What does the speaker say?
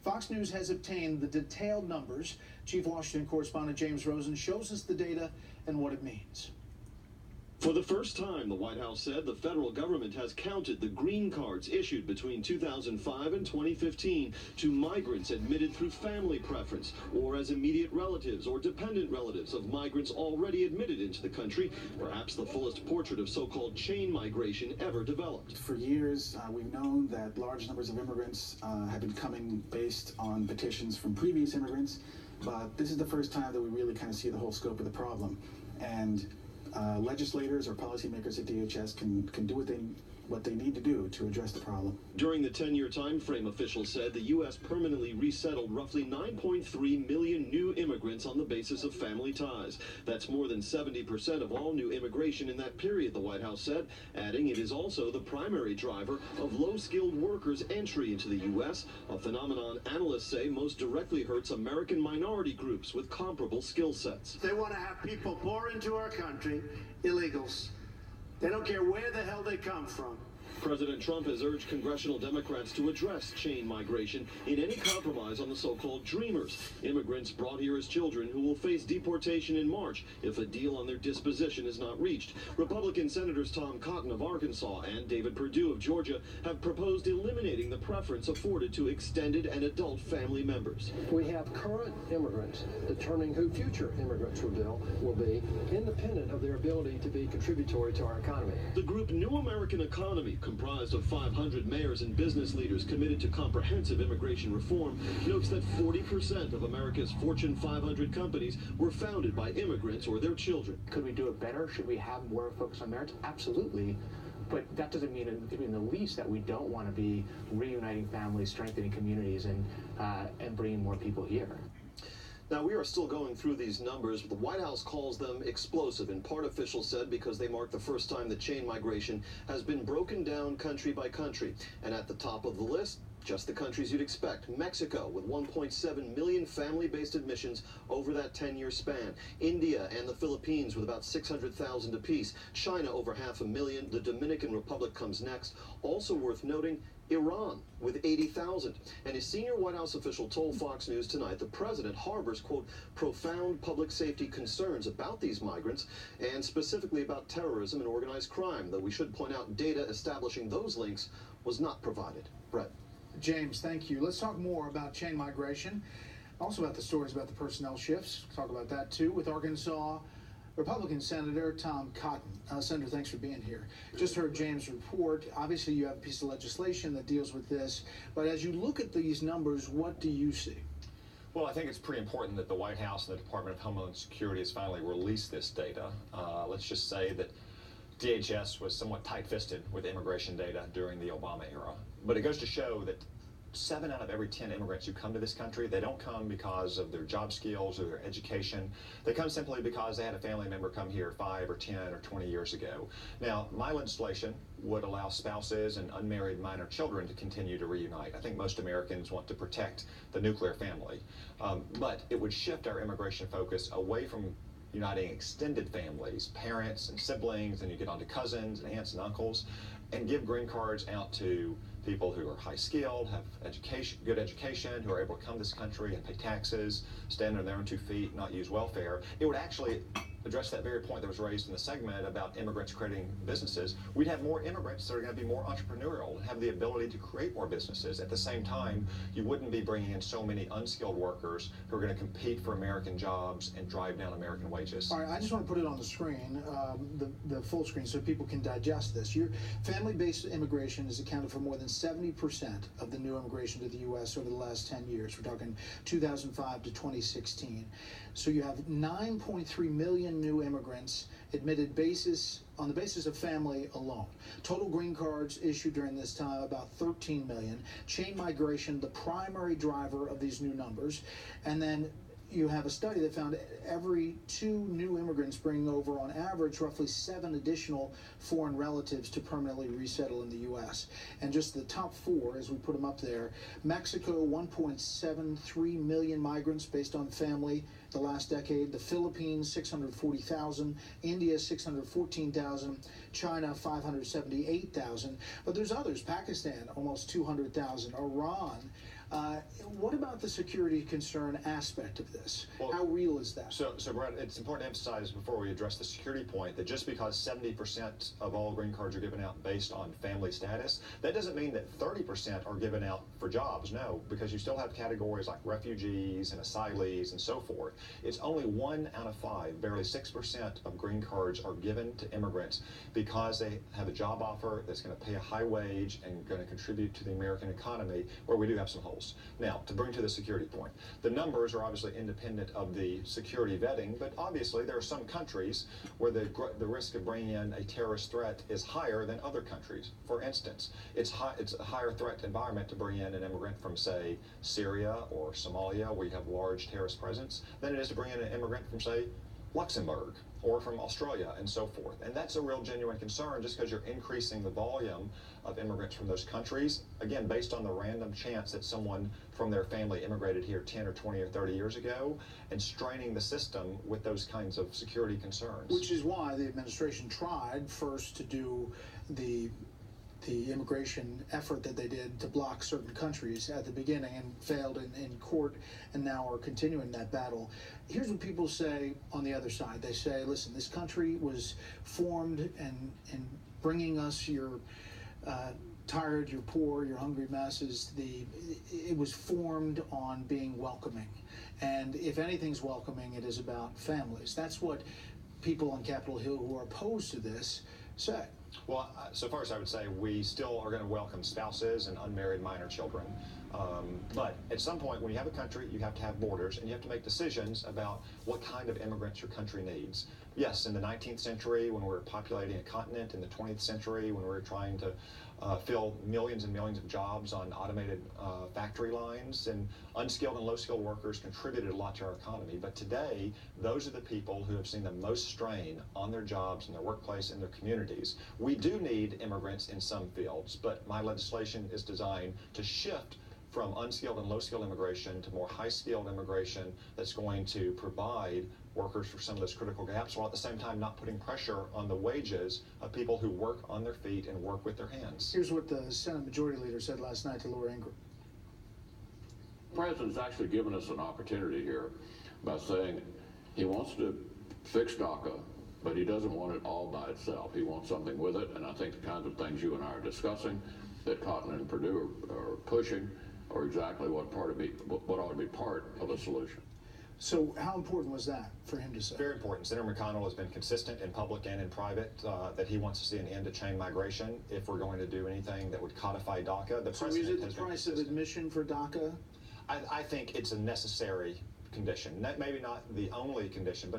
Fox News has obtained the detailed numbers. Chief Washington correspondent James Rosen shows us the data and what it means. For the first time, the White House said the federal government has counted the green cards issued between 2005 and 2015 to migrants admitted through family preference or as immediate relatives or dependent relatives of migrants already admitted into the country, perhaps the fullest portrait of so-called chain migration ever developed. For years, we've known that large numbers of immigrants have been coming based on petitions from previous immigrants, but this is the first time that we really kind of see the whole scope of the problem. And legislators or policymakers at DHS can do what they need to do to address the problem. During the 10-year time frame, officials said the U.S. permanently resettled roughly 9.3 million new immigrants on the basis of family ties. That's more than 70% of all new immigration in that period, the White House said, adding it is also the primary driver of low-skilled workers' entry into the U.S., a phenomenon analysts say most directly hurts American minority groups with comparable skill sets. They want to have people pour into our country, illegals. They don't care where the hell they come from. President Trump has urged congressional Democrats to address chain migration in any compromise on the so-called dreamers, immigrants brought here as children who will face deportation in March if a deal on their disposition is not reached. Republican Senators Tom Cotton of Arkansas and David Perdue of Georgia have proposed eliminating the preference afforded to extended and adult family members. We have current immigrants determining who future immigrants will be, independent of their ability to be contributory to our economy. The group New American Economy, comprised of 500 mayors and business leaders committed to comprehensive immigration reform, notes that 40% of America's Fortune 500 companies were founded by immigrants or their children. Could we do it better? Should we have more focus on marriage? Absolutely. But that doesn't mean in the least that we don't want to be reuniting families, strengthening communities, and bringing more people here. Now, we are still going through these numbers, but the White House calls them explosive, in part officials said because they mark the first time that chain migration has been broken down country by country. And at the top of the list, just the countries you'd expect. Mexico, with 1.7 million family-based admissions over that 10-year span. India and the Philippines, with about 600,000 apiece. China, over 500,000. The Dominican Republic comes next. Also worth noting, Iran, with 80,000. And a senior White House official told Fox News tonight the president harbors, quote, profound public safety concerns about these migrants, and specifically about terrorism and organized crime, though we should point out data establishing those links was not provided. Brett. James, thank you. Let's talk more about chain migration, also about the stories about the personnel shifts. Talk about that too with Arkansas Republican Senator Tom Cotton. Senator, thanks for being here. Just heard James' report. Obviously, you have a piece of legislation that deals with this, but as you look at these numbers, what do you see? Well, I think it's pretty important that the White House and the Department of Homeland Security has finally released this data. Let's just say that DHS was somewhat tight-fisted with immigration data during the Obama era. But it goes to show that 7 out of every 10 immigrants who come to this country, they don't come because of their job skills or their education. They come simply because they had a family member come here 5 or 10 or 20 years ago. Now, my legislation would allow spouses and unmarried minor children to continue to reunite. I think most Americans want to protect the nuclear family. But it would shift our immigration focus away from uniting extended families, parents and siblings, and you get onto cousins and aunts and uncles, and give green cards out to people who are high skilled, have good education, who are able to come to this country and pay taxes, stand on their own 2 feet, not use welfare. It would actually address that very point that was raised in the segment about immigrants creating businesses. We'd have more immigrants that are going to be more entrepreneurial and have the ability to create more businesses. At the same time, you wouldn't be bringing in so many unskilled workers who are going to compete for American jobs and drive down American wages. All right, I just want to put it on the screen, the full screen, so people can digest this. Your family-based immigration has accounted for more than 70% of the new immigration to the U.S. over the last 10 years. We're talking 2005 to 2016. So you have 9.3 million new immigrants admitted on the basis of family alone. Total green cards issued during this time, about 13 million. Chain migration, the primary driver of these new numbers. And then you have a study that found every 2 new immigrants bring over, on average, roughly 7 additional foreign relatives to permanently resettle in the U.S. And just the top 4, as we put them up there, Mexico, 1.73 million migrants based on family the last decade. The Philippines, 640,000. India, 614,000. China, 578,000. But there's others. Pakistan, almost 200,000. Iran. What about the security concern aspect of this? Well, How real is that? So Brett, it's important to emphasize before we address the security point that just because 70% of all green cards are given out based on family status, that doesn't mean that 30% are given out for jobs. No, because you still have categories like refugees and asylees and so forth. It's only 1 out of 5, barely 6% of green cards are given to immigrants because they have a job offer that's going to pay a high wage and going to contribute to the American economy, where we do have some holes. Now, to bring to the security point, the numbers are obviously independent of the security vetting, but obviously there are some countries where the risk of bringing in a terrorist threat is higher than other countries. For instance, it's a higher threat environment to bring in an immigrant from, say, Syria or Somalia, where you have large terrorist presence, than it is to bring in an immigrant from, say, Luxembourg or from Australia and so forth. And that's a real genuine concern, just because you're increasing the volume of immigrants from those countries, again, based on the random chance that someone from their family immigrated here 10 or 20 or 30 years ago, and straining the system with those kinds of security concerns. Which is why the administration tried first to do the immigration effort that they did to block certain countries at the beginning and failed in court, and now are continuing that battle. Here's what people say on the other side. They say, listen, this country was formed and bringing us your tired, your poor, your hungry masses. It was formed on being welcoming. And if anything's welcoming, it is about families. That's what people on Capitol Hill who are opposed to this say. Well, so far as I would say, we still are going to welcome spouses and unmarried minor children. But at some point, when you have a country, you have to have borders, and you have to make decisions about what kind of immigrants your country needs. Yes, in the 19th century, when we were populating a continent, in the 20th century, when we were trying to fill millions and millions of jobs on automated factory lines, and unskilled and low-skilled workers contributed a lot to our economy. But today, those are the people who have seen the most strain on their jobs, in their workplace, in their communities. We do need immigrants in some fields, but my legislation is designed to shift from unskilled and low-skilled immigration to more high-skilled immigration that's going to provide workers for some of those critical gaps, while at the same time not putting pressure on the wages of people who work on their feet and work with their hands. Here's what the Senate Majority Leader said last night to Laura Ingraham. The President's actually given us an opportunity here by saying he wants to fix DACA, but he doesn't want it all by itself. He wants something with it, and I think the kinds of things you and I are discussing, that Cotton and Perdue are pushing, are exactly what ought to be part of a solution. So how important was that for him to say? Very important. Senator McConnell has been consistent in public and in private that he wants to see an end to chain migration if we're going to do anything that would codify DACA. So is it the price of admission for DACA? I think it's a necessary condition. Maybe not the only condition, but